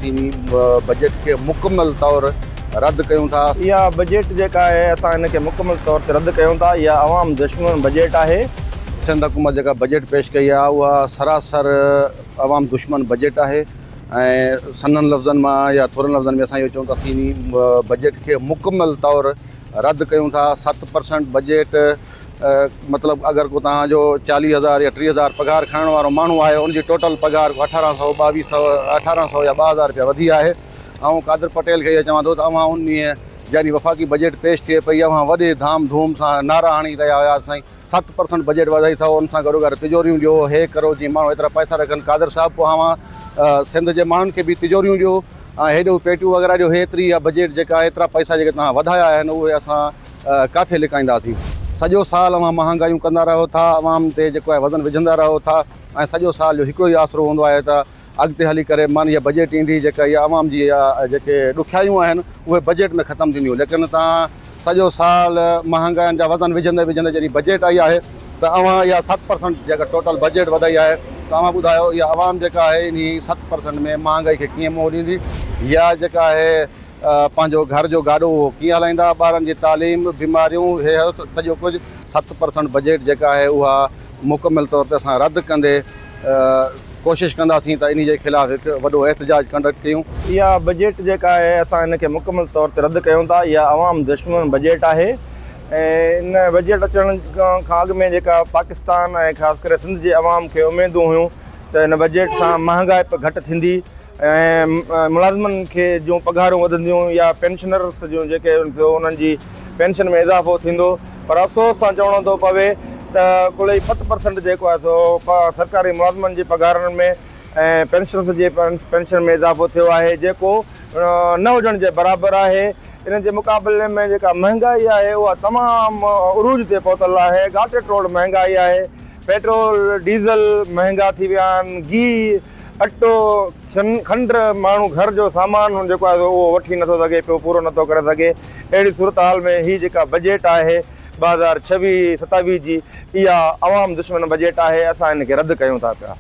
तसीमी budget के मुकम्मल तौर रद्द कयूं था। या बजट जेका है असां इनके मुकम्मल तौर ते रद्द कयूं था। या अवाम दुश्मन बजट है। सिंध हुकूमत जेका बजट पेश कई आहे उहा सरासर अवाम दुश्मन बजट है। सनन लफ़्ज़नि मां या थोरनि लफ़्ज़नि में असां इहो चऊं था तसीमी बजट के मुकम्मल तौर रद्द कयूं था। 7% बजट मतलब अगर को तव्हांजो 40,000 या 30,000 पगार खणण वारो माण्हू आहे उनजी टोटल पगार 1800 2200 या 2000 रुपया वधी आहे। ऐं कादिर पटेल खे इहो चवां थो त अवां उन जॾहिं वफ़ाक़ी बजट पेश थिए पई अवां वॾे धाम धूम सां नारा हणी रहिया हुया साईं 7% बजट वधाई अथव, उन सां गॾो गॾु तिजोरियूं ॾियो, हे करो, जीअं माण्हू एतिरा पैसा रखनि। कादिर साहिबु पोइ अवां सिंध जे माण्हुनि खे बि तिजोरियूं ॾियो ऐं हेॾो पेटियूं वग़ैरह ॾियो। हेतिरी या बजट जेका एतिरा पैसा जेके तव्हां वधाया आहिनि उहे असां किथे लिकाईंदासीं। सॼो साल अवां महांगायूं कंदा रहो था, अवाम ते जेको आहे वज़न विझंदा रहो था ऐं सॼो साल जो हिकिड़ो ई आसिरो हूंदो आहे त अॻिते हली करे मन इहा बजट ईंदी जेका इहा अवाम जी जेके ॾुखियायूं आहिनि उहे बजट में ख़तमु थींदियूं। लेकिन तव्हां सॼो साल महांगाइनि जा वज़न विझंदे विझंदे जॾहिं बजट आई आहे त अवां इहा 7% जेका टोटल बजट वधाई आहे त अवां ॿुधायो इहा अवाम जेका आहे इन 7% में महांगाई खे कीअं मुंहुं ॾींदी, या जेका आहे पंहिंजो घर जो गाॾो उहो कीअं हलाईंदा, ॿारनि जी तालीम, बीमारियूं, हे सॼो कुझु 7% बजट जेका आहे उहा मुकमल तौर ते असां रद्द कंदे कोशिशि कंदासीं त इन जे ख़िलाफ़ु हिकु वॾो एहतजाज कंडक्ट कयूं। इहा बजट जेका आहे असां इनखे मुकमल तौर ते रद्द कयूं था। इहा अवाम दुश्मन बजट आहे। ऐं इन बजट अचण खां अॻु में जेका पाकिस्तान ऐं ख़ासि करे सिंध जे अवाम खे उमेदूं हुयूं त इन बजट सां महांगाई घटि थींदी ऐं मुलाज़िमनि खे जूं पघारूं वधंदियूं या पेंशनर्स जूं जेके उन्हनि जी पेंशन में इज़ाफ़ो थींदो। पर अफ़सोस सां चवणो थो पवे त कुल 7% जेको आहे सो सरकारी मुलाज़िमनि जी पघारनि में ऐं पेंशनर्स जे पेंशन में इज़ाफ़ो थियो आहे जेको न हुजण जे बराबरि आहे। इन जे मुक़ाबले में जेका महांगाई आहे उहा तमामु उरूज ते पहुतल आहे। घाटे टोड़ महांगाई आहे। पेट्रोल डीज़ल महांगा थी विया आहिनि। गिहु, अटो, खंड, माण्हू घर जो सामान जेको आहे उहो वठी नथो सघे पियो, पूरो नथो करे सघे। अहिड़ी सूरत हाल में हीअ जेका बजट आहे 2026-27 जी इहा अवाम दुश्मन बजट आहे। असां इनखे रद्द कयूं था पिया।